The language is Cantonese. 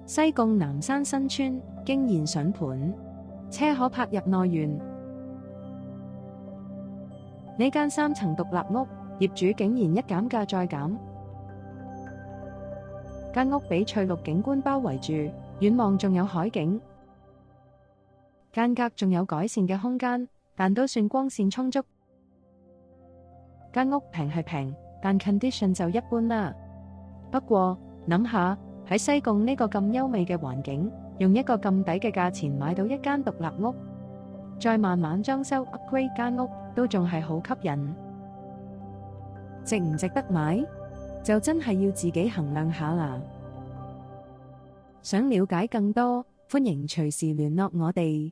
西貢南山新村驚現筍盤，車可泊入內園。呢間3層獨立屋，業主竟然一減價再減。間屋俾翠綠景觀包圍住，遠望仲有海景。間隔仲有改善嘅空間，但都算光線充足。間屋平係平，但 condition 就一般啦。不過諗下喺西貢呢個咁優美嘅環境，用一個咁抵嘅價錢買到一間獨立屋，再慢慢裝修 upgrade 間屋，都仲係好吸引。值唔值得買？就真係要自己衡量下啦。想了解更多，歡迎隨時聯絡我哋。